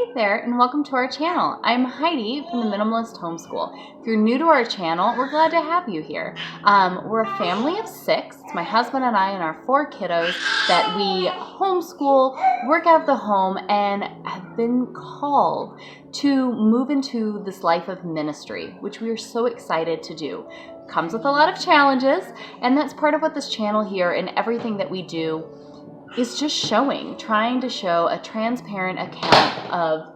Hey there, and welcome to our channel. I'm Heidi from the Minimalist Homeschool. If you're new to our channel, we're glad to have you here. We're a family of 6. It's my husband and I and our 4 kiddos that we homeschool, work out of the home, and have been called to move into this life of ministry, which we are so excited to do. Comes with a lot of challenges, and that's part of what this channel here and everything that we do is just trying to show a transparent account of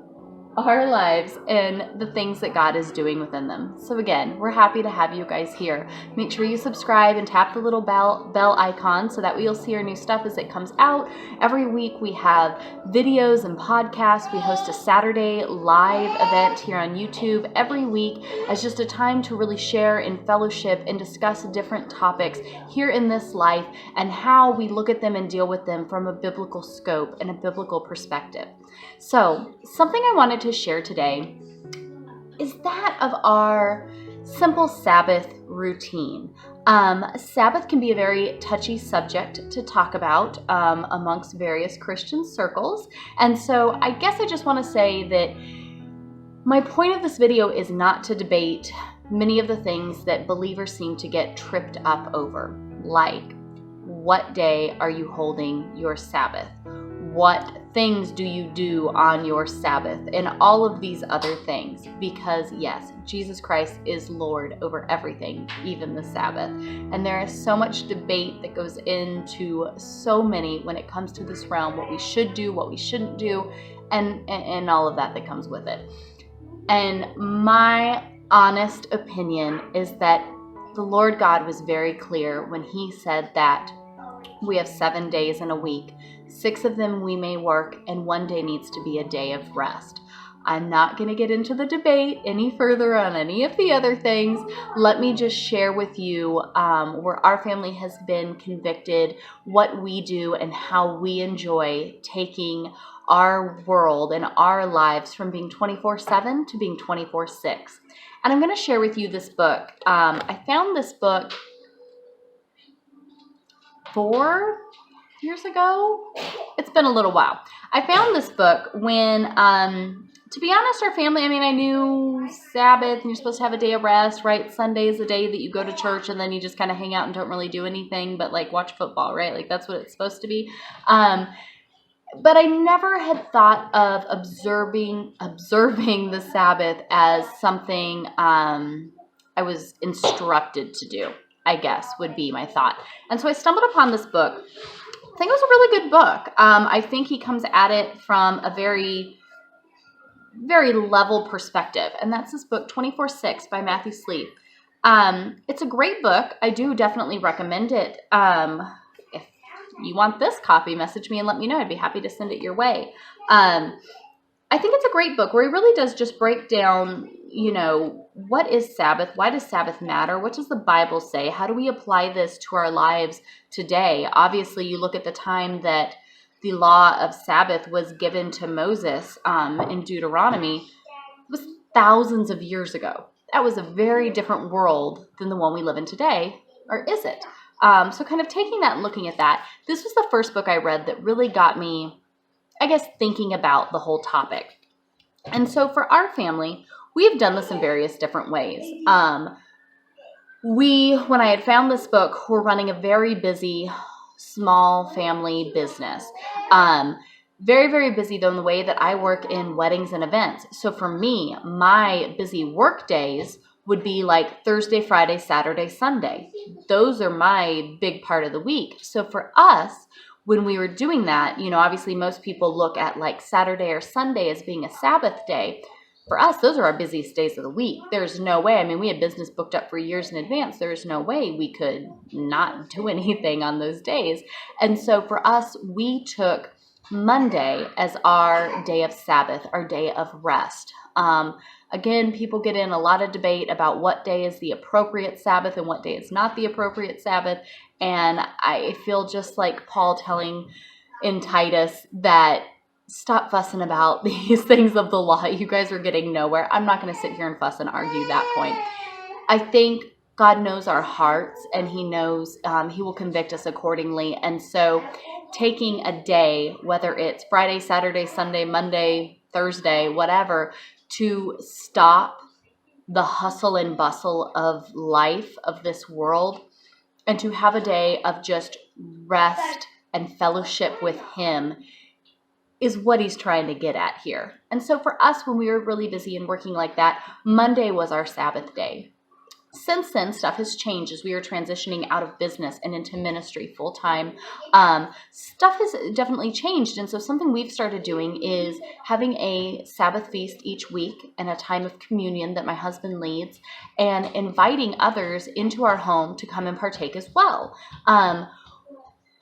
our lives and the things that God is doing within them. So again, we're happy to have you guys here. Make sure you subscribe and tap the little bell icon so that you'll see our new stuff as it comes out. Every week we have videos and podcasts. We host a Saturday live event here on YouTube every week as just a time to really share in fellowship and discuss different topics here in this life and how we look at them and deal with them from a biblical scope and a biblical perspective. So, something I wanted to share today is that of our simple Sabbath routine. Sabbath can be a very touchy subject to talk about amongst various Christian circles. And so I guess I just want to say that my point of this video is not to debate many of the things that believers seem to get tripped up over, like what day are you holding your Sabbath? What things do you do on your Sabbath? And all of these other things. Because yes, Jesus Christ is Lord over everything, even the Sabbath. And there is so much debate that goes into so many when it comes to this realm, what we should do, what we shouldn't do, and all of that comes with it. And my honest opinion is that the Lord God was very clear when he said that we have 7 days in a week. 6 of them we may work, and 1 day needs to be a day of rest. I'm not going to get into the debate any further on any of the other things. Let me just share with you where our family has been convicted, what we do, and how we enjoy taking our world and our lives from being 24/7 to being 24/6. And I'm going to share with you this book. I found this book 4 years ago. It's been a little while. I found this book when, to be honest, our family, I knew Sabbath and you're supposed to have a day of rest, right? Sunday is the day that you go to church and then you just kind of hang out and don't really do anything but like watch football, right? Like that's what it's supposed to be. But I never had thought of observing the Sabbath as something I was instructed to do, I guess would be my thought. And so I stumbled upon this book. I think it was a really good book. I think he comes at it from a very, very level perspective. And that's this book, 24/6 by Matthew Sleep. It's a great book. I do definitely recommend it. If you want this copy, message me and let me know. I'd be happy to send it your way. I think it's a great book where he really does just break down, what is Sabbath? Why does Sabbath matter? What does the Bible say? How do we apply this to our lives today? Obviously, you look at the time that the law of Sabbath was given to Moses in Deuteronomy. It was thousands of years ago. That was a very different world than the one we live in today, or is it? So kind of taking that and looking at that, this was the first book I read that really got me, I guess, thinking about the whole topic. And so for our family, we have done this in various different ways. When I had found this book, we're running a very busy, small family business. Very, very busy, though, in the way that I work in weddings and events. So for me, my busy work days would be like Thursday, Friday, Saturday, Sunday. Those are my big part of the week. So for us, when we were doing that, obviously most people look at like Saturday or Sunday as being a Sabbath day. For us, those are our busiest days of the week. There's no way. We had business booked up for years in advance. There's no way we could not do anything on those days. And so for us, we took Monday as our day of Sabbath, our day of rest. Again, people get in a lot of debate about what day is the appropriate Sabbath and what day is not the appropriate Sabbath. And I feel just like Paul telling in Titus that stop fussing about these things of the law. You guys are getting nowhere. I'm not going to sit here and fuss and argue that point. I think God knows our hearts and he knows he will convict us accordingly. And so taking a day, whether it's Friday, Saturday, Sunday, Monday, Thursday, whatever, to stop the hustle and bustle of life of this world and to have a day of just rest and fellowship with him is what he's trying to get at here. And so for us, when we were really busy and working like that, Monday was our Sabbath day. Since then, stuff has changed as we are transitioning out of business and into ministry full time. Stuff has definitely changed. And so something we've started doing is having a Sabbath feast each week and a time of communion that my husband leads, and inviting others into our home to come and partake as well.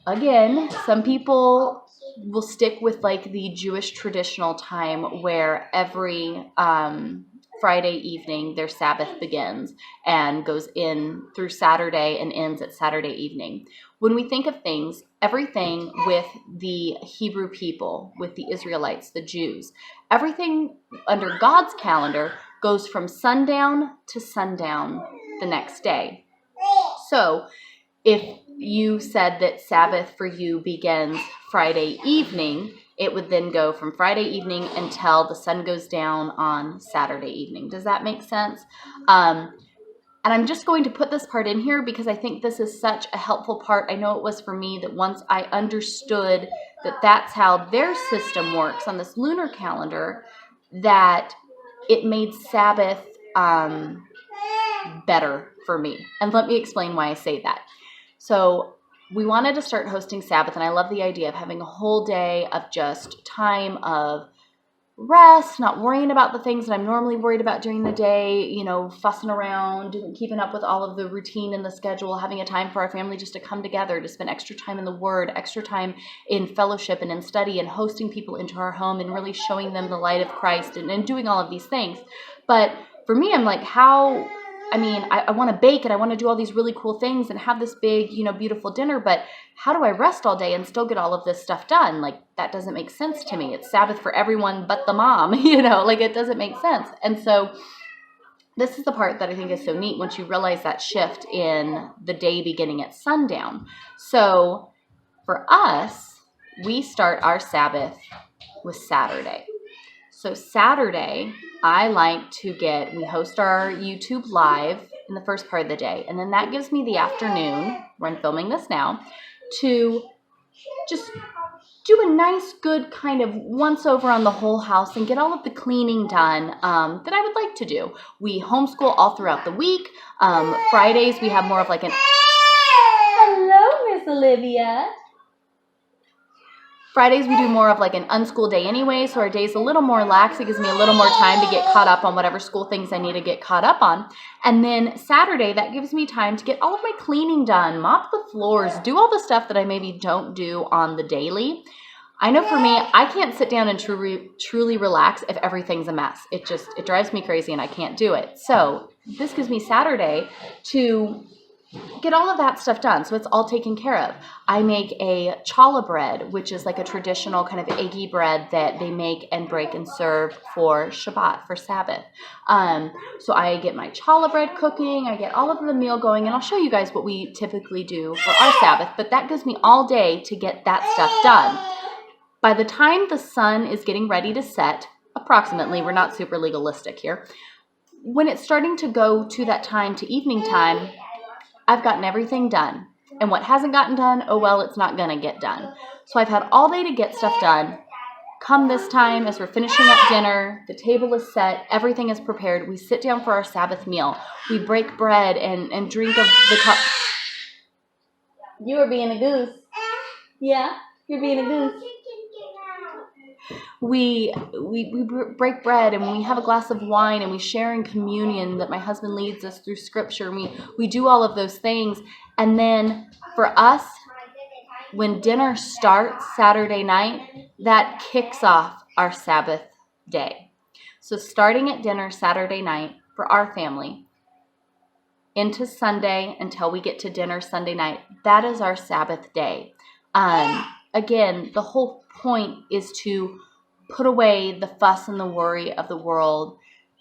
Again, some people will stick with like the Jewish traditional time where every Friday evening their Sabbath begins and goes in through Saturday and ends at Saturday evening. When we think of things, everything with the Hebrew people, with the Israelites, the Jews, everything under God's calendar goes from sundown to sundown the next day. So if you said that Sabbath for you begins Friday evening, it would then go from Friday evening until the sun goes down on Saturday evening. Does that make sense? And I'm just going to put this part in here because I think this is such a helpful part. I know it was for me that once I understood that that's how their system works on this lunar calendar, that it made Sabbath better for me. And let me explain why I say that. So we wanted to start hosting Sabbath, and I love the idea of having a whole day of just time of rest, not worrying about the things that I'm normally worried about during the day, fussing around, keeping up with all of the routine and the schedule, having a time for our family just to come together, to spend extra time in the Word, extra time in fellowship and in study, and hosting people into our home and really showing them the light of Christ and doing all of these things. But for me, I'm like, I want to bake and I want to do all these really cool things and have this big, beautiful dinner, but how do I rest all day and still get all of this stuff done? Like, that doesn't make sense to me. It's Sabbath for everyone but the mom, it doesn't make sense. And so this is the part that I think is so neat once you realize that shift in the day beginning at sundown. So for us, we start our Sabbath with Saturday. So Saturday, I like to we host our YouTube live in the first part of the day. And then that gives me the afternoon, where I'm filming this now, to just do a nice, good kind of once over on the whole house and get all of the cleaning done that I would like to do. We homeschool all throughout the week. Fridays, we have more of like an... Hello, Miss Olivia. Fridays, we do more of like an unschool day anyway, so our day's a little more lax. It gives me a little more time to get caught up on whatever school things I need to get caught up on. And then Saturday, that gives me time to get all of my cleaning done, mop the floors, do all the stuff that I maybe don't do on the daily. I know for me, I can't sit down and truly relax if everything's a mess. It drives me crazy and I can't do it. So this gives me Saturday to get all of that stuff done. So it's all taken care of. I make a challah bread, which is like a traditional kind of eggy bread that they make and break and serve for Shabbat, for Sabbath. So I get my challah bread cooking, I get all of the meal going, and I'll show you guys what we typically do for our Sabbath, but that gives me all day to get that stuff done. By the time the sun is getting ready to set, approximately, we're not super legalistic here, when it's starting to go to that time to evening time, I've gotten everything done. And what hasn't gotten done, oh well, it's not going to get done. So I've had all day to get stuff done. Come this time, as we're finishing up dinner, the table is set, everything is prepared. We sit down for our Sabbath meal. We break bread and drink of the cup. You are being a goose. Yeah, you're being a goose. We break bread and we have a glass of wine and we share in communion that my husband leads us through scripture. We do all of those things. And then for us, when dinner starts Saturday night, that kicks off our Sabbath day. So starting at dinner Saturday night for our family into Sunday until we get to dinner Sunday night, that is our Sabbath day. Again, the whole point is to put away the fuss and the worry of the world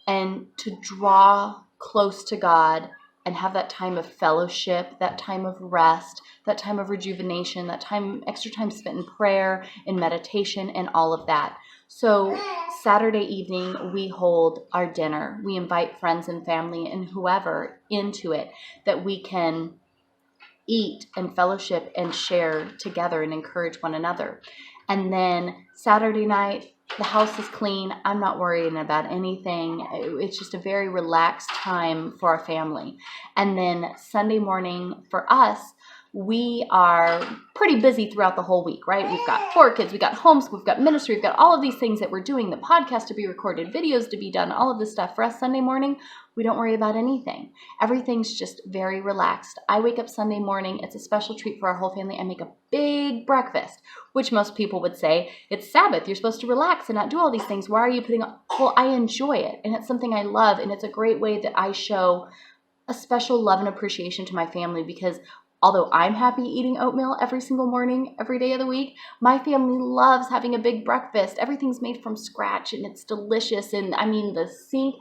and to draw close to God and have that time of fellowship, that time of rest, that time of rejuvenation, that time, extra time spent in prayer, in meditation, and all of that. So Saturday evening, we hold our dinner. We invite friends and family and whoever into it that we can eat and fellowship and share together and encourage one another. And then Saturday night, the house is clean. I'm not worrying about anything. It's just a very relaxed time for our family. And then Sunday morning for us, we are pretty busy throughout the whole week, right? We've got 4 kids, we've got homeschool, we've got ministry, we've got all of these things that we're doing, the podcast to be recorded, videos to be done, all of this stuff. For us Sunday morning, we don't worry about anything. Everything's just very relaxed. I wake up Sunday morning. It's a special treat for our whole family. I make a big breakfast, which most people would say, it's Sabbath. You're supposed to relax and not do all these things. Why are you putting on? Well, I enjoy it, and it's something I love, and it's a great way that I show a special love and appreciation to my family, because although I'm happy eating oatmeal every single morning, every day of the week, my family loves having a big breakfast. Everything's made from scratch, and it's delicious. And I mean, the sink,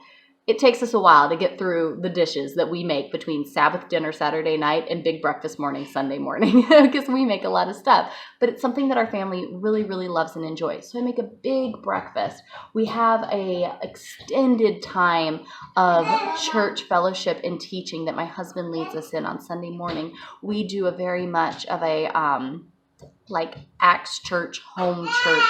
it takes us a while to get through the dishes that we make between Sabbath dinner Saturday night and big breakfast morning Sunday morning, because we make a lot of stuff. But it's something that our family really, really loves and enjoys. So I make a big breakfast. We have a extended time of church fellowship and teaching that my husband leads us in on Sunday morning. We do a very much of a like Acts church, home church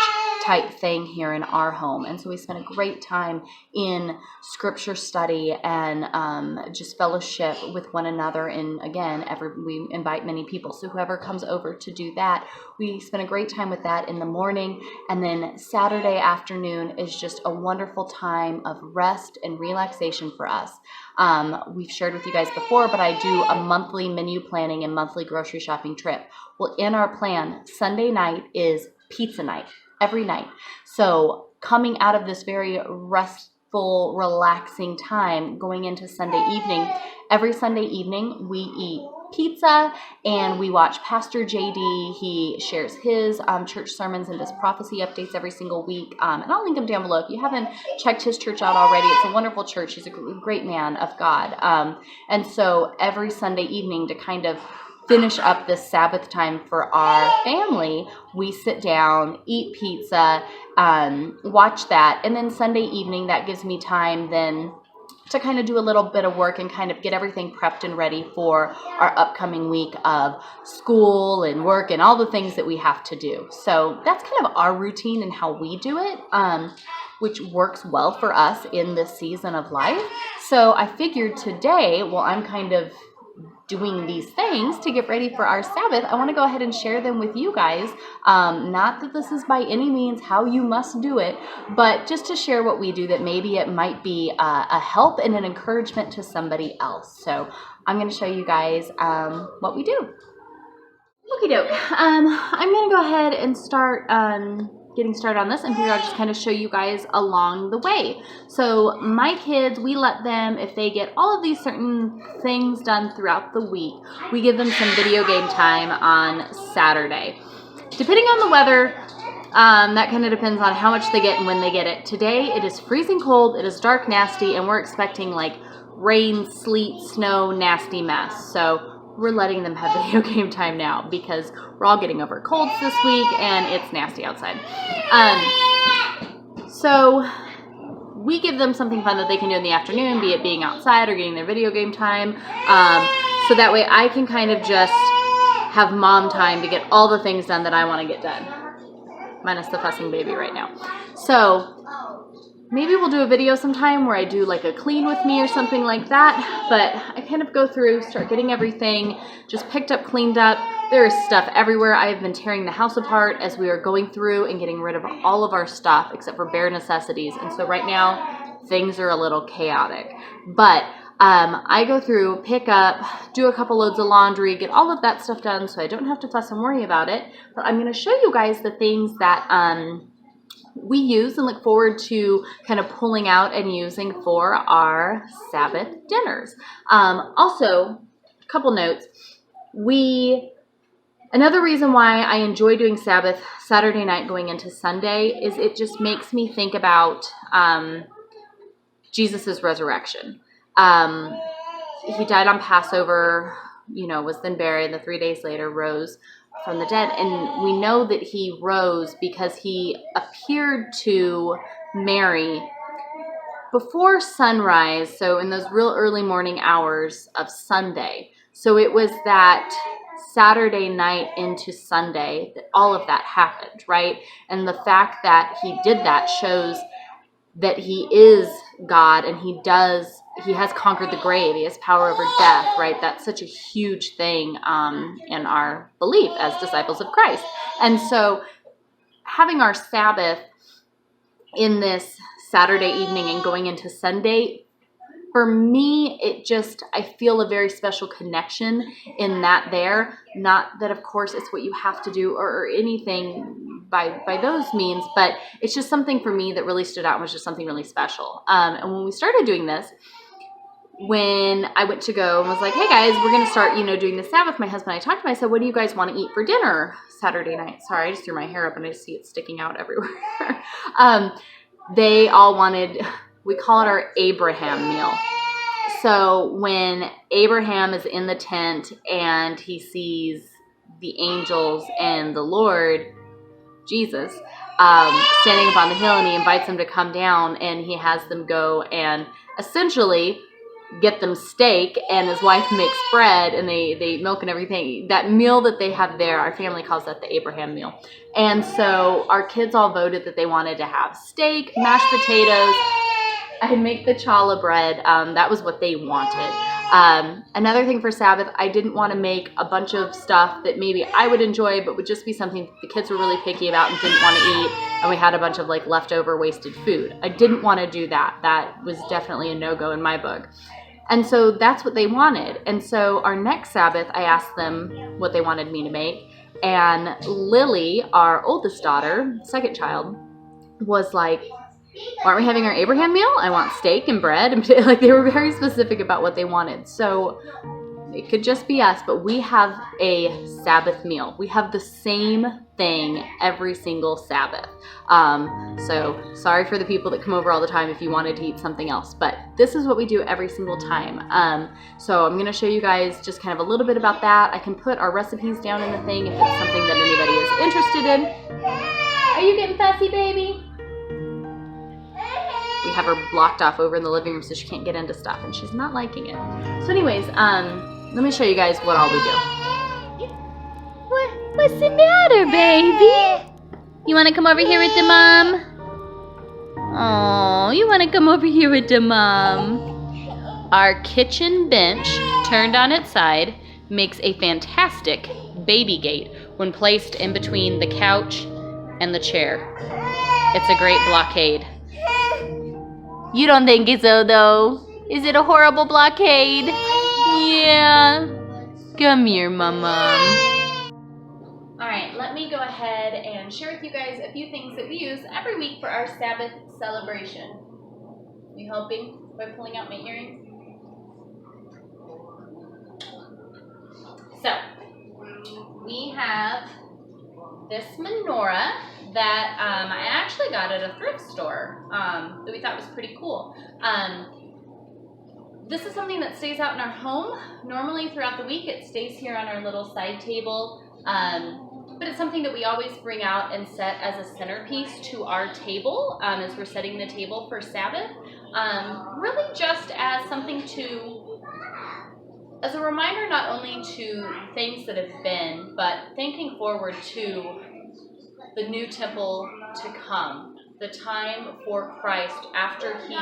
type thing here in our home. And so we spend a great time in scripture study and just fellowship with one another. And again, we invite many people. So whoever comes over to do that, we spend a great time with that in the morning. And then Saturday afternoon is just a wonderful time of rest and relaxation for us. We've shared with you guys before, but I do a monthly menu planning and monthly grocery shopping trip. Well, in our plan, Sunday night is pizza night, every night. So coming out of this very restful, relaxing time, going into Sunday evening, every Sunday evening we eat pizza and we watch Pastor JD. He shares his church sermons and does prophecy updates every single week. And I'll link him down below if you haven't checked his church out already. It's a wonderful church. He's a great man of God. And so every Sunday evening, to kind of finish up this Sabbath time for our family, we sit down, eat pizza, watch that. And then Sunday evening, that gives me time then to kind of do a little bit of work and kind of get everything prepped and ready for our upcoming week of school and work and all the things that we have to do. So that's kind of our routine and how we do it, which works well for us in this season of life. So I figured today, while I'm kind of doing these things to get ready for our Sabbath, I want to go ahead and share them with you guys. Not that this is by any means how you must do it, but just to share what we do, that maybe it might be a help and an encouragement to somebody else. So I'm going to show you guys what we do. Okie doke. I'm going to go ahead and start getting started on this, and figure I'll just kind of show you guys along the way. So my kids, we let them, if they get all of these certain things done throughout the week, we give them some video game time on Saturday. Depending on the weather, that kind of depends on how much they get and when they get it. Today, it is freezing cold, it is dark, nasty, and we're expecting like rain, sleet, snow, nasty mess. So we're letting them have video game time now because we're all getting over colds this week and it's nasty outside. So we give them something fun that they can do in the afternoon, be it being outside or getting their video game time. So that way I can kind of just have mom time to get all the things done that I want to get done. Minus the fussing baby right now. So maybe we'll do a video sometime where I do like a clean with me or something like that. But I kind of go through, start getting everything just picked up, cleaned up. There is stuff everywhere. I have been tearing the house apart as we are going through and getting rid of all of our stuff except for bare necessities. And so right now things are a little chaotic. But I go through, pick up, do a couple loads of laundry, get all of that stuff done so I don't have to fuss and worry about it. But I'm going to show you guys the things that we use and look forward to kind of pulling out and using for our Sabbath dinners. Also, a couple notes. Another reason why I enjoy doing Sabbath Saturday night going into Sunday is it just makes me think about Jesus' resurrection. He died on Passover, was then buried, and 3 days later rose from the dead. And we know that he rose because he appeared to Mary before sunrise, so in those real early morning hours of Sunday. So it was that Saturday night into Sunday that all of that happened, right? And the fact that he did that shows that he is God, and he has conquered the grave. He has power over death, right? That's such a huge thing in our belief as disciples of Christ. And so having our Sabbath in this Saturday evening and going into Sunday, for me, I feel a very special connection in that there. Not that, of course, it's what you have to do or anything by those means, but it's just something for me that really stood out and was just something really special. And when we started doing this, when I went to go and was like, hey guys, we're going to start, doing the Sabbath, my husband and I talked to him. I said, what do you guys want to eat for dinner Saturday night? Sorry, I just threw my hair up and I just see it sticking out everywhere. They all wanted, we call it our Abraham meal. So when Abraham is in the tent and he sees the angels and the Lord, Jesus, standing up on the hill, and he invites them to come down, and he has them go and essentially get them steak, and his wife makes bread, and they eat milk and everything. That meal that they have there, our family calls that the Abraham meal. And so our kids all voted that they wanted to have steak, mashed potatoes, I'd make the challah bread. That was what they wanted. Another thing for Sabbath, I didn't want to make a bunch of stuff that maybe I would enjoy, but would just be something the kids were really picky about and didn't want to eat, and we had a bunch of like leftover wasted food. I didn't want to do that. That was definitely a no-go in my book. And so that's what they wanted. And so our next Sabbath, I asked them what they wanted me to make, and Lily, our oldest daughter, second child, was like, aren't we having our Abraham meal? I want steak and bread and potato. Like, they were very specific about what they wanted. So it could just be us, but we have a Sabbath meal. We have the same thing every single Sabbath. So sorry for the people that come over all the time if you wanted to eat something else, but this is what we do every single time. So I'm going to show you guys just kind of a little bit about that. I can put our recipes down in the thing if it's something that anybody is interested in. Are you getting fussy, baby? We have her blocked off over in the living room so she can't get into stuff, and she's not liking it. So anyways, let me show you guys what all we do. What's the matter, baby? You want to come over here with the mom? Oh, you want to come over here with the mom? Our kitchen bench, turned on its side, makes a fantastic baby gate when placed in between the couch and the chair. It's a great blockade. You don't think so, though? Is it a horrible blockade? Yeah. Come here, Mama. Alright, let me go ahead and share with you guys a few things that we use every week for our Sabbath celebration. You helping by pulling out my earrings? So, we have this menorah that I actually got at a thrift store that we thought was pretty cool. This is something that stays out in our home. Normally throughout the week it stays here on our little side table, but it's something that we always bring out and set as a centerpiece to our table as we're setting the table for Sabbath. Really just as something as a reminder not only to things that have been, but thinking forward to the new temple to come, the time for Christ after he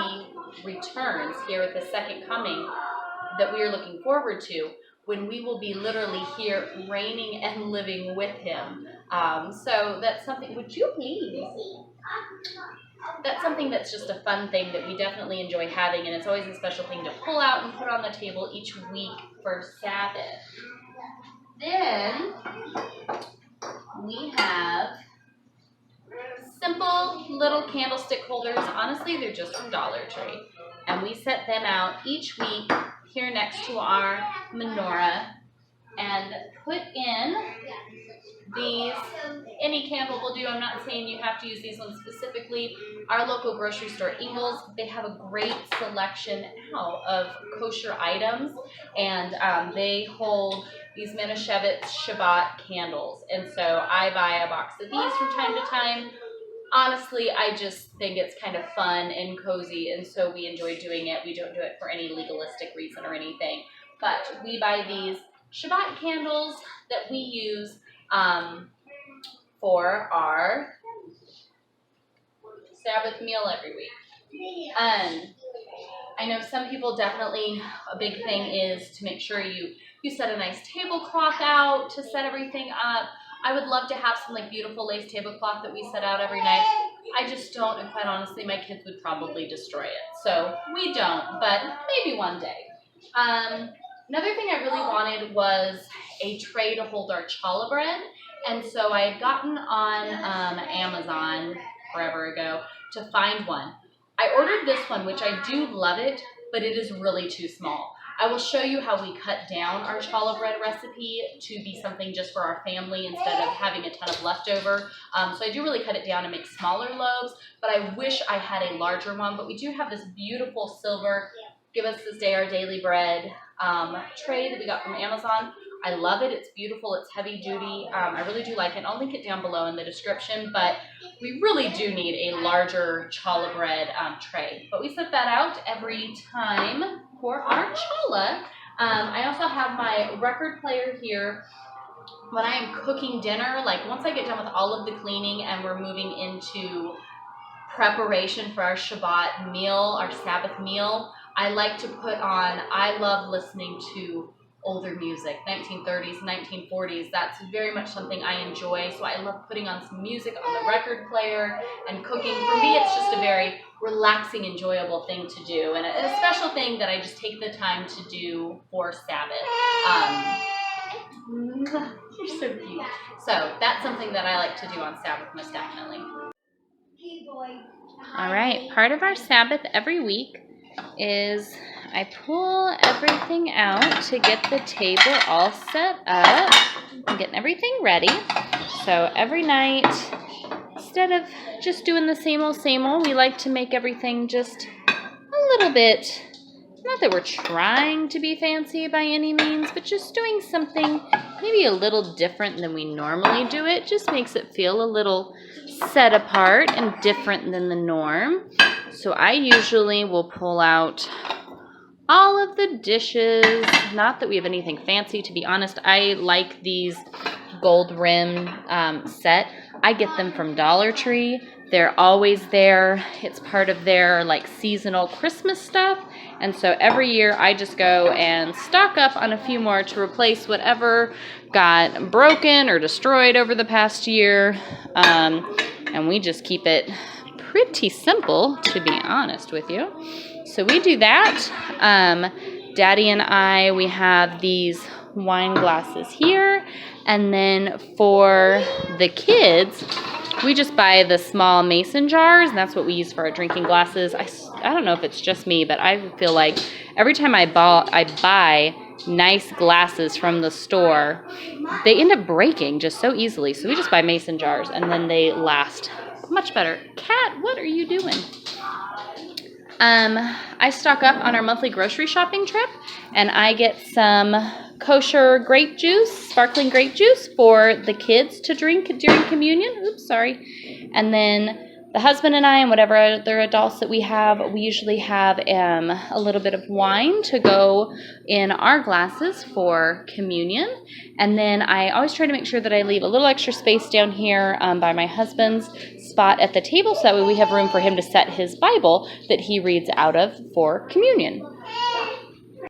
returns here at the second coming that we are looking forward to, when we will be literally here reigning and living with him. So that's something, would you please? That's something that's just a fun thing that we definitely enjoy having, and it's always a special thing to pull out and put on the table each week for Sabbath. Then we have simple little candlestick holders. Honestly, they're just from Dollar Tree. And we set them out each week here next to our menorah and put in these. Any candle will do. I'm not saying you have to use these ones specifically. Our local grocery store, Ingles, they have a great selection now of kosher items, and they hold these Minimalist Shabbat candles. And so I buy a box of these from time to time. Honestly, I just think it's kind of fun and cozy, and so we enjoy doing it. We don't do it for any legalistic reason or anything, but we buy these Shabbat candles that we use for our Sabbath meal every week. I know some people definitely, a big thing is to make sure you set a nice tablecloth out to set everything up. I would love to have some like beautiful lace tablecloth that we set out every night. I just don't, and quite honestly, my kids would probably destroy it. So we don't, but maybe one day. Another thing I really wanted was a tray to hold our challah bread. And so I had gotten on Amazon forever ago to find one. I ordered this one, which I do love it, but it is really too small. I will show you how we cut down our challah bread recipe to be something just for our family instead of having a ton of leftover. So I do really cut it down and make smaller loaves, but I wish I had a larger one. But we do have this beautiful silver, give us this day our daily bread tray that we got from Amazon. I love it. It's beautiful. It's heavy duty. I really do like it. I'll link it down below in the description, but we really do need a larger challah bread tray. But we set that out every time for our challah. I also have my record player here. When I am cooking dinner, like once I get done with all of the cleaning and we're moving into preparation for our Shabbat meal, our Sabbath meal, I like to put on, I love listening to older music, 1930s, 1940s. That's very much something I enjoy. So I love putting on some music on the record player and cooking. For me, it's just a very relaxing, enjoyable thing to do, and a special thing that I just take the time to do for Sabbath. You're so cute. So that's something that I like to do on Sabbath, most definitely. All right, part of our Sabbath every week is I pull everything out to get the table all set up. I'm getting everything ready. So every night, instead of just doing the same old, we like to make everything just a little bit, not that we're trying to be fancy by any means, but just doing something maybe a little different than we normally do it. Just makes it feel a little set apart and different than the norm. So I usually will pull out all of the dishes. Not that we have anything fancy, to be honest. I like these gold rim set. I get them from Dollar Tree. They're always there. It's part of their like seasonal Christmas stuff. And so every year I just go and stock up on a few more to replace whatever got broken or destroyed over the past year. And we just keep it pretty simple, to be honest with you. So we do that. Daddy and I, we have these wine glasses here. And then for the kids, we just buy the small mason jars, and that's what we use for our drinking glasses. I don't know if it's just me, but I feel like every time I buy nice glasses from the store, they end up breaking just so easily. So we just buy mason jars, and then they last much better. Kat, what are you doing? I stock up on our monthly grocery shopping trip, and I get some kosher grape juice, sparkling grape juice for the kids to drink during communion. Oops, sorry. And then the husband and I and whatever other adults that we have, we usually have a little bit of wine to go in our glasses for communion. And then I always try to make sure that I leave a little extra space down here by my husband's spot at the table, so that way we have room for him to set his Bible that he reads out of for communion.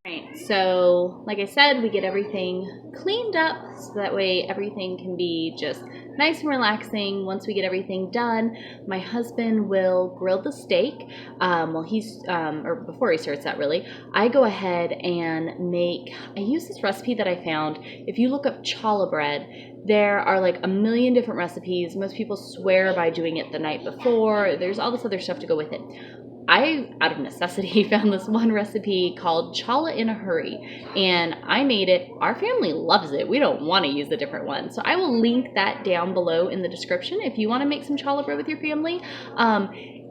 Alright, so like I said, we get everything cleaned up so that way everything can be just nice and relaxing. Once we get everything done, my husband will grill the steak. Or before he starts that really, I go ahead and I use this recipe that I found. If you look up challah bread, there are like a million different recipes. Most people swear by doing it the night before. There's all this other stuff to go with it. I, out of necessity, found this one recipe called challah in a hurry, and I made it. Our family loves it. We don't want to use a different one. So I will link that down below in the description if you want to make some challah bread with your family.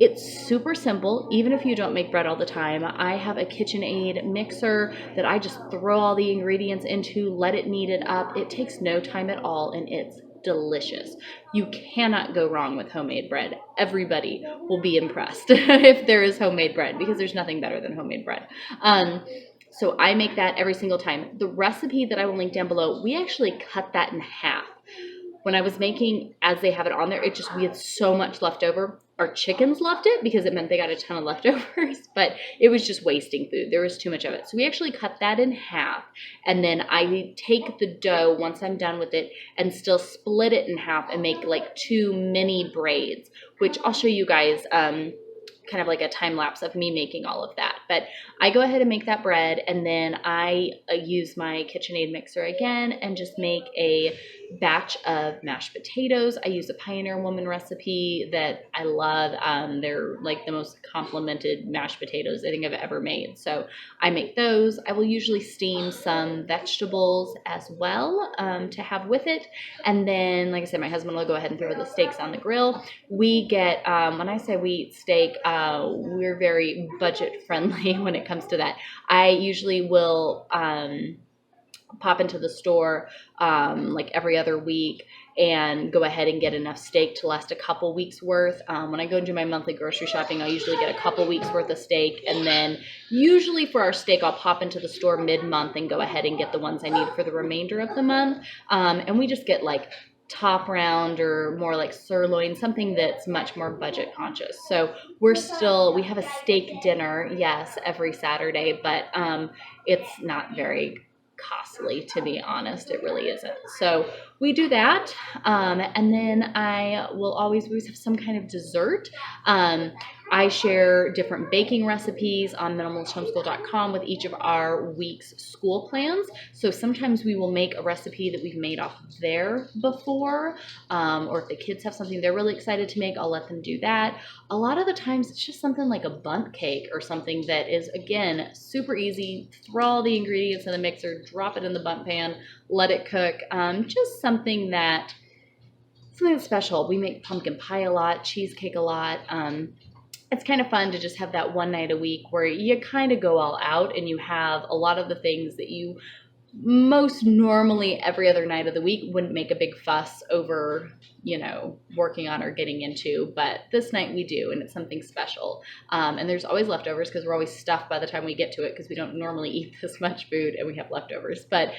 It's super simple, even if you don't make bread all the time. I have a KitchenAid mixer that I just throw all the ingredients into, let it knead it up. It takes no time at all, and it's delicious. You cannot go wrong with homemade bread. Everybody will be impressed if there is homemade bread, because there's nothing better than homemade bread. So I make that every single time. The recipe that I will link down below, we actually cut that in half. When I was making, as they have it on there, we had so much left over. Our chickens loved it because it meant they got a ton of leftovers, but it was just wasting food. There was too much of it. So we actually cut that in half, and then I take the dough once I'm done with it and still split it in half and make like 2 mini braids, which I'll show you guys kind of like a time lapse of me making all of that. But I go ahead and make that bread, and then I use my KitchenAid mixer again and just make a batch of mashed potatoes. I use a Pioneer Woman recipe that I love. They're like the most complimented mashed potatoes I think I've ever made. So I make those. I will usually steam some vegetables as well to have with it. And then, like I said, my husband will go ahead and throw the steaks on the grill. We get, when I say we eat steak, we're very budget friendly when it comes to that. I usually will pop into the store like every other week and go ahead and get enough steak to last a couple weeks worth. When I go and do my monthly grocery shopping, I usually get a couple weeks worth of steak, and then usually for our steak, I'll pop into the store mid-month and go ahead and get the ones I need for the remainder of the month. And we just get like top round or more like sirloin, something that's much more budget conscious. So we have a steak dinner, yes, every Saturday, but it's not very costly, to be honest. It really isn't. So we do that, and then I will always have some kind of dessert. I share different baking recipes on minimalisthomeschool.com with each of our week's school plans. So sometimes we will make a recipe that we've made off there before, or if the kids have something they're really excited to make, I'll let them do that. A lot of the times it's just something like a bundt cake or something that is, again, super easy. Throw all the ingredients in the mixer, drop it in the bundt pan, let it cook. Just something that's special. We make pumpkin pie a lot, cheesecake a lot. It's kind of fun to just have that one night a week where you kind of go all out and you have a lot of the things that you most normally every other night of the week wouldn't make a big fuss over, working on or getting into. But this night we do, and it's something special. And there's always leftovers because we're always stuffed by the time we get to it because we don't normally eat this much food and we have leftovers. But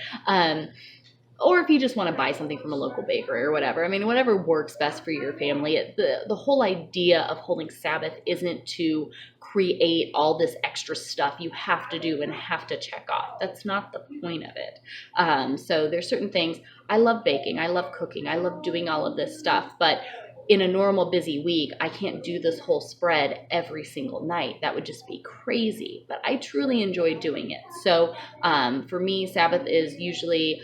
or if you just want to buy something from a local bakery or whatever. I mean, whatever works best for your family. The whole idea of holding Sabbath isn't to create all this extra stuff you have to do and have to check off. That's not the point of it. So there's certain things. I love baking. I love cooking. I love doing all of this stuff. But in a normal busy week, I can't do this whole spread every single night. That would just be crazy. But I truly enjoy doing it. So for me, Sabbath is usually...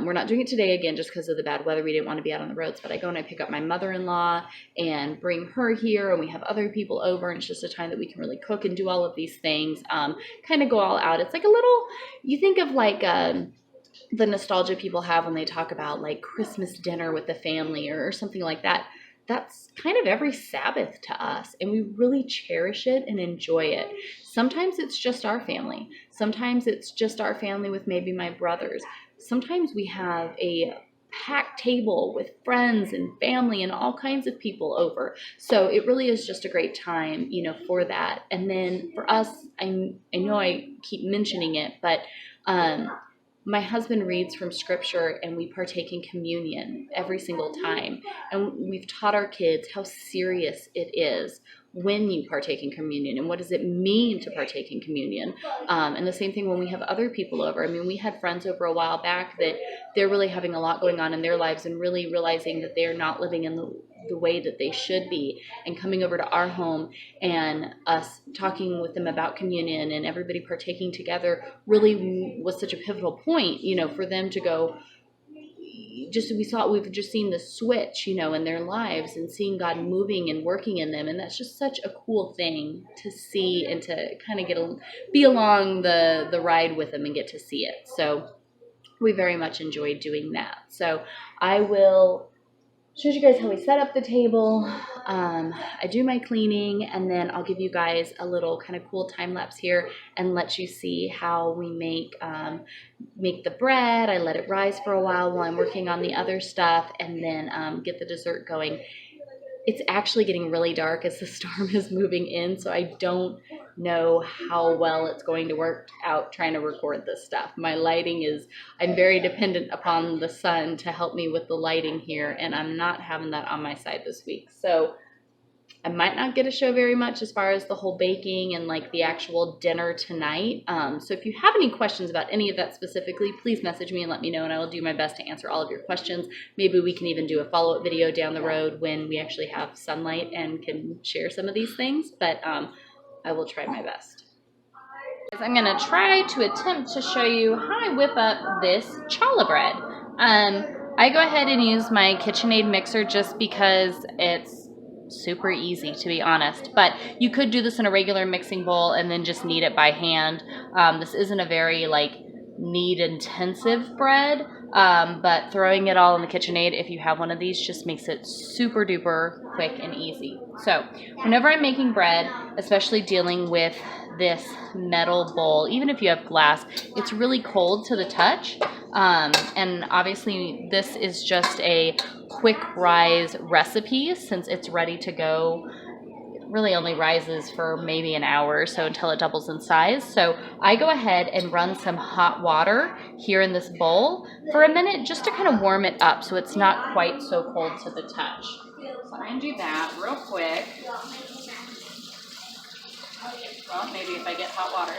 we're not doing it today again just because of the bad weather. We didn't want to be out on the roads, but I go and I pick up my mother-in-law and bring her here, and we have other people over, and it's just a time that we can really cook and do all of these things, kind of go all out. It's like a little, you think of like the nostalgia people have when they talk about like Christmas dinner with the family or something like that. That's kind of every Sabbath to us, and we really cherish it and enjoy it. Sometimes it's just our family. Sometimes it's just our family with maybe my brothers. Sometimes we have a packed table with friends and family and all kinds of people over. So it really is just a great time, for that. And then for us, I know I keep mentioning it, but my husband reads from scripture and we partake in communion every single time. And we've taught our kids how serious it is when you partake in communion and what does it mean to partake in communion. And the same thing when we have other people over. I mean, we had friends over a while back that they're really having a lot going on in their lives and really realizing that they're not living in the way that they should be, and coming over to our home and us talking with them about communion and everybody partaking together really was such a pivotal point, for them to go, we've just seen the switch, you know, in their lives and seeing God moving and working in them. And that's just such a cool thing to see and to kind of be along the ride with them and get to see it. So we very much enjoyed doing that. So I will show you guys how we set up the table. I do my cleaning, and then I'll give you guys a little kind of cool time lapse here and let you see how we make the bread. I let it rise for a while I'm working on the other stuff, and then get the dessert going. It's actually getting really dark as the storm is moving in, so I don't know how well it's going to work out trying to record this stuff. My lighting I'm very dependent upon the sun to help me with the lighting here, and I'm not having that on my side this week. So I might not get to show very much as far as the whole baking and like the actual dinner tonight. So if you have any questions about any of that specifically, please message me and let me know, and I will do my best to answer all of your questions. Maybe we can even do a follow-up video down the road when we actually have sunlight and can share some of these things, but I will try my best. I'm going to try to attempt to show you how I whip up this challah bread. I go ahead and use my KitchenAid mixer just because it's super easy, to be honest, but you could do this in a regular mixing bowl and then just knead it by hand. This isn't a very like knead intensive bread, but throwing it all in the KitchenAid, if you have one of these, just makes it super duper quick and easy. So whenever I'm making bread, especially dealing with this metal bowl, even if you have glass, it's really cold to the touch. And obviously this is just a quick rise recipe since it's ready to go. It really only rises for maybe an hour or so until it doubles in size. So I go ahead and run some hot water here in this bowl for a minute just to kind of warm it up so it's not quite so cold to the touch. So I'm going to do that real quick. Well, maybe if I get hot water.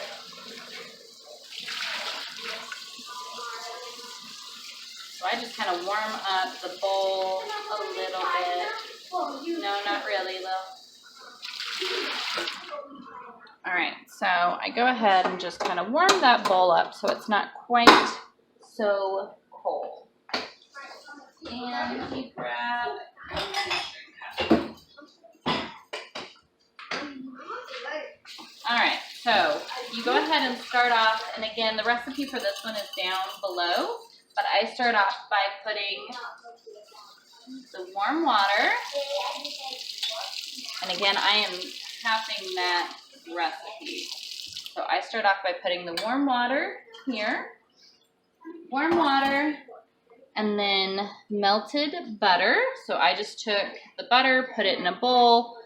So I just kind of warm up the bowl a little bit. No, not really, Lil. All right, so I go ahead and just kind of warm that bowl up so it's not quite so cold. And let me grab all right, so you go ahead and start off, and again, the recipe for this one is down below, but I start off by putting the warm water, and again, I am halving that recipe. So I start off by putting the warm water here, warm water, and then melted butter. So I just took the butter, put it in a bowl,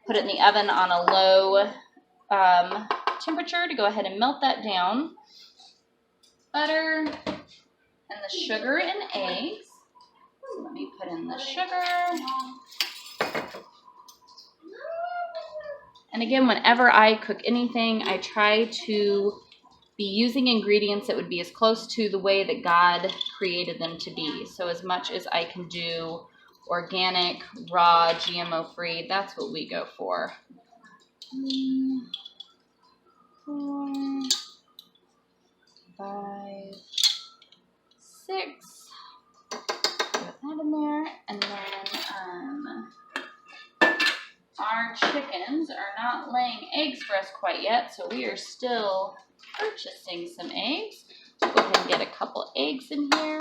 put it in the oven on a low temperature to go ahead and melt that down. Butter and the sugar and eggs. So let me put in the sugar. And again, whenever I cook anything, I try to be using ingredients that would be as close to the way that God created them to be. So as much as I can do organic, raw, GMO-free, that's what we go for. 4, 5, 6. Put that in there, and then our chickens are not laying eggs for us quite yet, so we are still purchasing some eggs. So go ahead and get a couple eggs in here.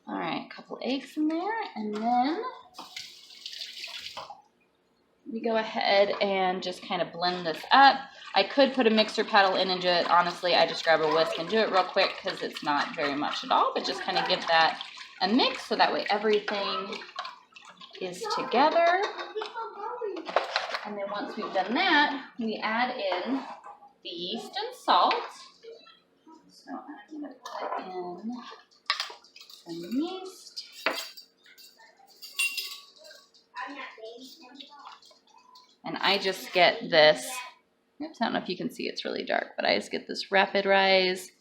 All right, a couple eggs in there, and then we go ahead and just kind of blend this up. I could put a mixer paddle in and do it. Honestly, I just grab a whisk and do it real quick because it's not very much at all, but just kind of give that a mix so that way everything is together. And then once we've done that, we add in the yeast and salt. So I'm going to put in some yeast. And I just get this, oops, I don't know if you can see, it's really dark, but I just get this rapid rise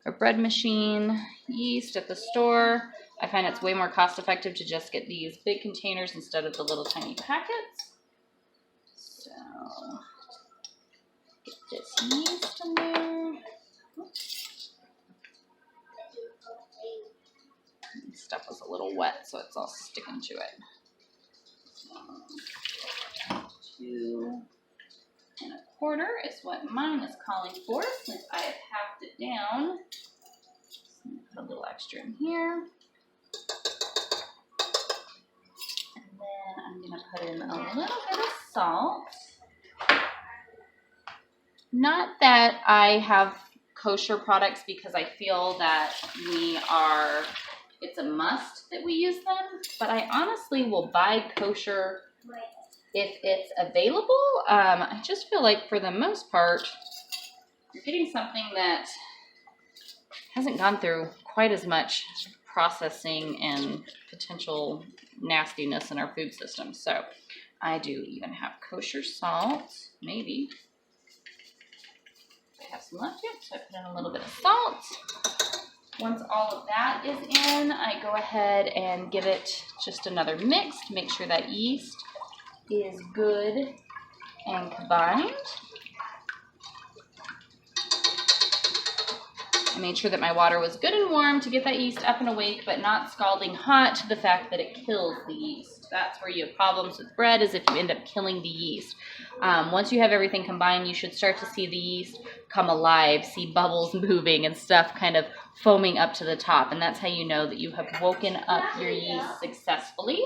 or bread machine yeast at the store. I find it's way more cost effective to just get these big containers instead of the little tiny packets. So get this yeast in there. This stuff was a little wet, so it's all sticking to it. 2 1/4 is what mine is calling for, since I have halved it down. So put a little extra in here. And then I'm going to put in a little bit of salt. Not that I have kosher products because I feel that it's a must that we use them, but I honestly will buy kosher if it's available. I just feel like for the most part, you're getting something that hasn't gone through quite as much processing and potential nastiness in our food system. So I do even have kosher salt, maybe. I have some left here, so I put in a little bit of salt. Once all of that is in, I go ahead and give it just another mix to make sure that yeast is good and combined. I made sure that my water was good and warm to get that yeast up and awake, but not scalding hot to the fact that it kills the yeast. That's where you have problems with bread, is if you end up killing the yeast. Once you have everything combined, you should start to see the yeast come alive, see bubbles moving and stuff kind of foaming up to the top. And that's how you know that you have woken up your yeast successfully.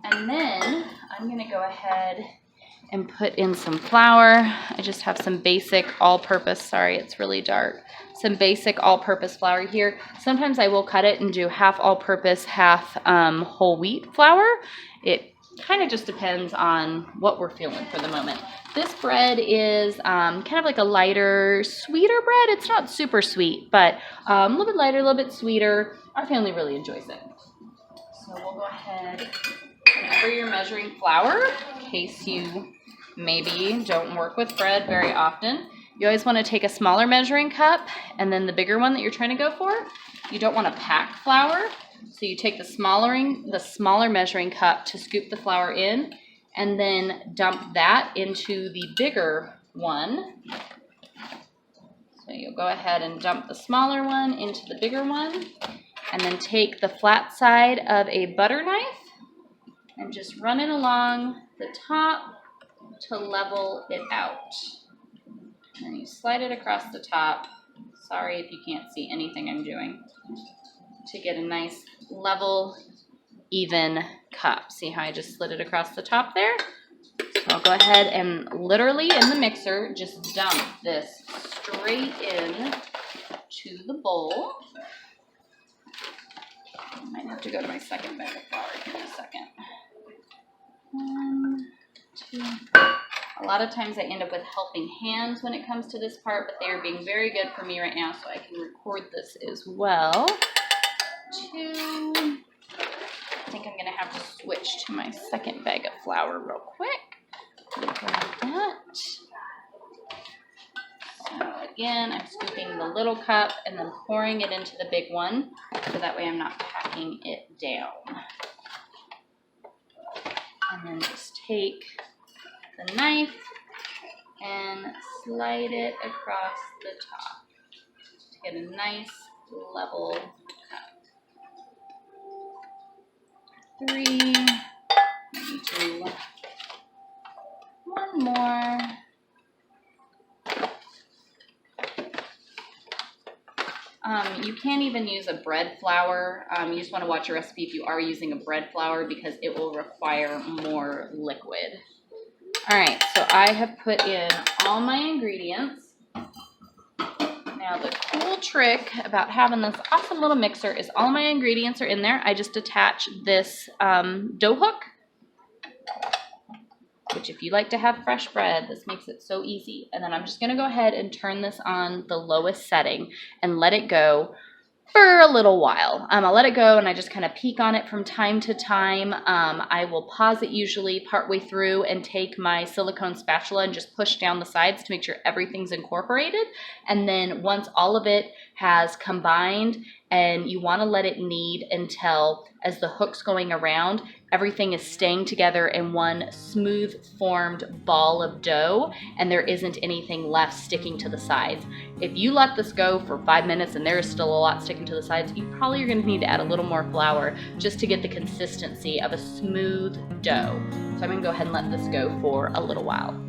And then I'm going to go ahead and put in some flour. I just have some basic all-purpose, sorry, it's really dark, some basic all-purpose flour here. Sometimes I will cut it and do half all-purpose, half whole wheat flour. It kind of just depends on what we're feeling for the moment. This bread is kind of like a lighter, sweeter bread. It's not super sweet, but a little bit lighter, a little bit sweeter. Our family really enjoys it. So we'll go ahead. Whenever you're measuring flour, in case you maybe don't work with bread very often, you always want to take a smaller measuring cup and then the bigger one that you're trying to go for. You don't want to pack flour, so you take the smaller measuring cup to scoop the flour in, and then dump that into the bigger one. So you'll go ahead and dump the smaller one into the bigger one, and then take the flat side of a butter knife and just run it along the top to level it out. And then you slide it across the top. Sorry if you can't see anything I'm doing. To get a nice level, even cup. See how I just slid it across the top there? So I'll go ahead and literally in the mixer just dump this straight in to the bowl. I might have to go to my second bag of flour here in a second. 1, 2. A lot of times I end up with helping hands when it comes to this part, but they are being very good for me right now, so I can record this as well. 2. I think I'm going to have to switch to my second bag of flour real quick. Grab that. So again, I'm scooping the little cup and then pouring it into the big one, so that way I'm not packing it down. And then just take the knife and slide it across the top to get a nice level cut. 3, maybe 2, 1 more. You can't even use a bread flour. You just want to watch your recipe if you are using a bread flour, because it will require more liquid. All right, so I have put in all my ingredients. Now the cool trick about having this awesome little mixer is all my ingredients are in there. I just attach this dough hook, which if you like to have fresh bread, this makes it so easy. And then I'm just gonna go ahead and turn this on the lowest setting and let it go for a little while. I'll let it go and I just kind of peek on it from time to time. I will pause it usually partway through and take my silicone spatula and just push down the sides to make sure everything's incorporated. And then once all of it has combined, and you want to let it knead until as the hook's going around, everything is staying together in one smooth formed ball of dough, and there isn't anything left sticking to the sides. If you let this go for 5 minutes and there is still a lot sticking to the sides, you probably are going to need to add a little more flour just to get the consistency of a smooth dough. So I'm going to go ahead and let this go for a little while.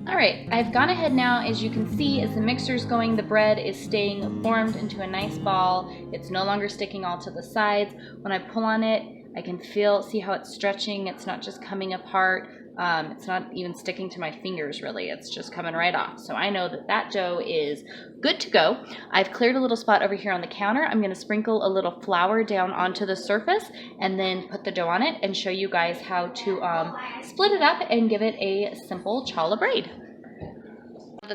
All right, I've gone ahead now, as you can see, as the mixer's going, the bread is staying formed into a nice ball. It's no longer sticking all to the sides. When I pull on it, I can see how it's stretching. It's not just coming apart. It's not even sticking to my fingers, really. It's just coming right off. So I know that that dough is good to go. I've cleared a little spot over here on the counter. I'm going to sprinkle a little flour down onto the surface and then put the dough on it and show you guys how to split it up and give it a simple challah braid.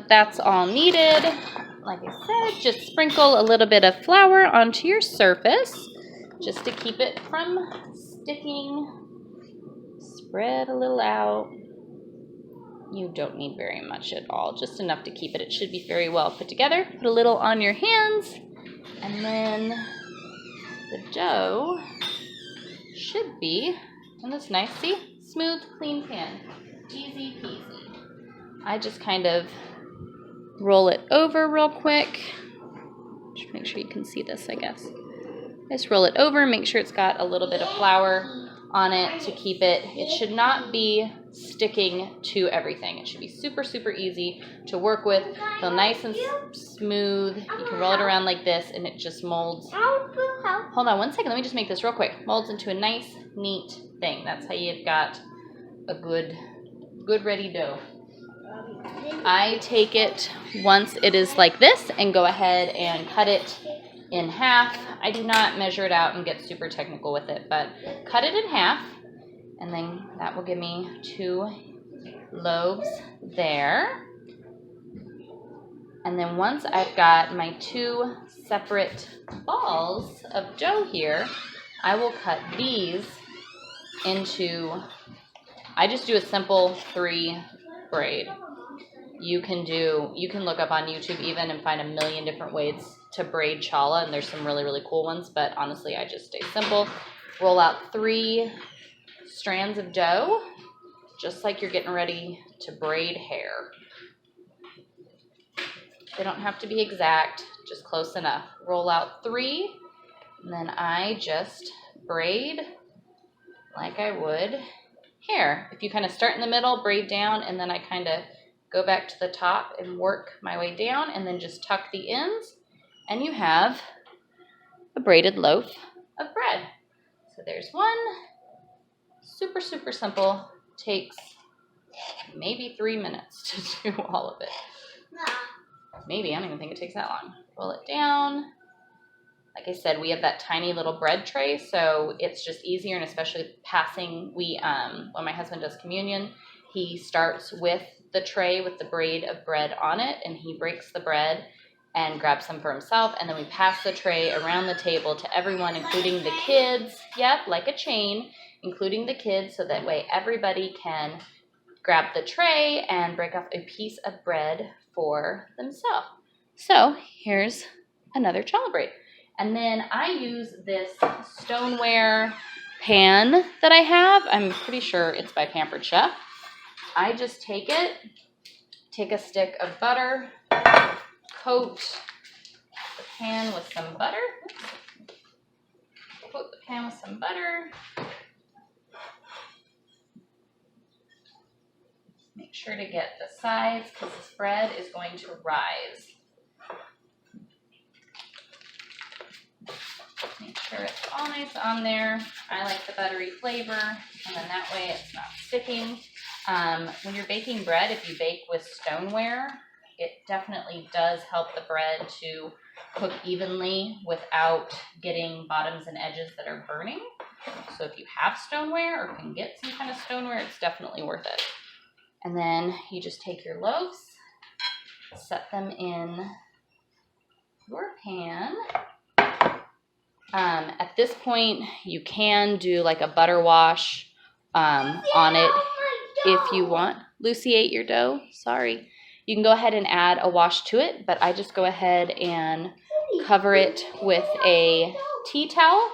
That's all needed. Like I said, just sprinkle a little bit of flour onto your surface just to keep it from sticking. Spread a little out. You don't need very much at all, just enough to keep it. It should be very well put together. Put a little on your hands, and then the dough should be in this nice, see, smooth, clean pan. Easy peasy. I just kind of roll it over real quick. Just make sure you can see this, I guess. Just roll it over, make sure it's got a little bit of flour on it to keep it. It should not be sticking to everything. It should be super, super easy to work with. Feel nice and smooth. You can roll it around like this and it just molds. Hold on one second, let me just make this real quick. Molds into a nice, neat thing. That's how you've got a good ready dough. I take it once it is like this and go ahead and cut it in half. I do not measure it out and get super technical with it, but cut it in half, and then that will give me 2 loaves there. And then once I've got my 2 separate balls of dough here, I will cut these into, I just do a simple 3 braid. You can look up on YouTube even and find a million different ways to braid challah, and there's some really, really cool ones, but honestly, I just stay simple. Roll out 3 strands of dough, just like you're getting ready to braid hair. They don't have to be exact, just close enough. Roll out 3, and then I just braid like I would hair. If you kind of start in the middle, braid down, and then I kind of go back to the top and work my way down, and then just tuck the ends, and you have a braided loaf of bread. So there's one. Super, super simple. Takes maybe 3 minutes to do all of it. Maybe, I don't even think it takes that long. Roll it down. Like I said, we have that tiny little bread tray, so it's just easier, and especially passing, when my husband does communion, he starts with the tray with the braid of bread on it, and he breaks the bread and grabs some for himself, and then we pass the tray around the table to everyone, including the kids. Yep, like a chain, including the kids, so that way everybody can grab the tray and break off a piece of bread for themselves. So here's another challah braid. And then I use this stoneware pan that I have. I'm pretty sure it's by Pampered Chef. I just take a stick of butter, coat the pan with some butter. Coat the pan with some butter. Make sure to get the sides because this bread is going to rise. sure it's all nice on there. I like the buttery flavor, and then that way it's not sticking. When you're baking bread, if you bake with stoneware, it definitely does help the bread to cook evenly without getting bottoms and edges that are burning. So if you have stoneware or can get some kind of stoneware, it's definitely worth it. And then you just take your loaves, set them in your pan. At this point, you can do like a butter wash on it if you want. Lucy ate your dough. Sorry. You can go ahead and add a wash to it, but I just go ahead and cover it with a tea towel.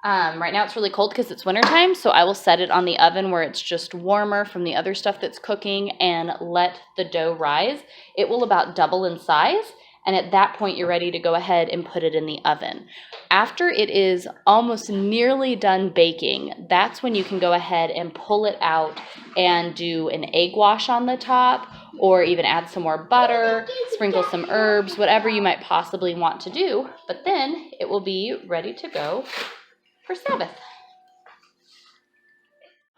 Right now it's really cold because it's wintertime, so I will set it on the oven where it's just warmer from the other stuff that's cooking and let the dough rise. It will about double in size, and at that point you're ready to go ahead and put it in the oven. After it is almost nearly done baking, that's when you can go ahead and pull it out and do an egg wash on the top, or even add some more butter, sprinkle some herbs, whatever you might possibly want to do, but then it will be ready to go for Sabbath.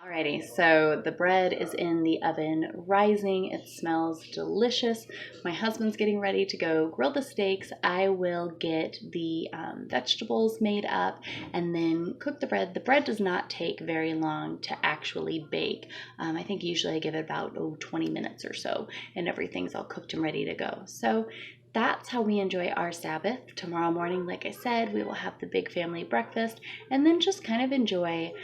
Alrighty, so the bread is in the oven rising. It smells delicious. My husband's getting ready to go grill the steaks. I will get the vegetables made up and then cook the bread. The bread does not take very long to actually bake. I think usually I give it about 20 minutes or so, and everything's all cooked and ready to go. So that's how we enjoy our Sabbath. Tomorrow morning, like I said, we will have the big family breakfast and then just kind of enjoy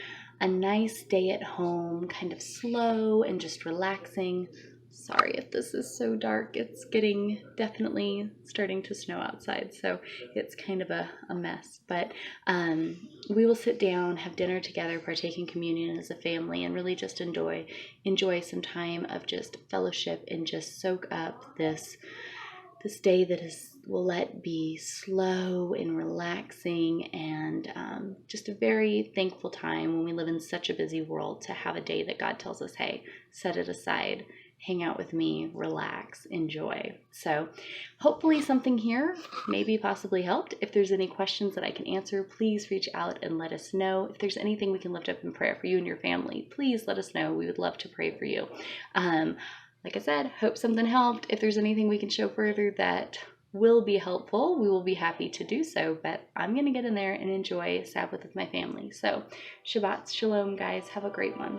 a nice day at home, kind of slow and just relaxing. Sorry if this is so dark. It's getting definitely starting to snow outside, so it's kind of a mess. But we will sit down, have dinner together, partake in communion as a family, and really just enjoy some time of just fellowship and just soak up this day that will let be slow and relaxing, and just a very thankful time when we live in such a busy world to have a day that God tells us, hey, set it aside, hang out with me, relax, enjoy. So hopefully something here maybe possibly helped. If there's any questions that I can answer, please reach out and let us know. If there's anything we can lift up in prayer for you and your family, please let us know. We would love to pray for you. Like I said, hope something helped. If there's anything we can show further that will be helpful, we will be happy to do so. But I'm going to get in there and enjoy Sabbath with my family. So Shabbat Shalom, guys. Have a great one.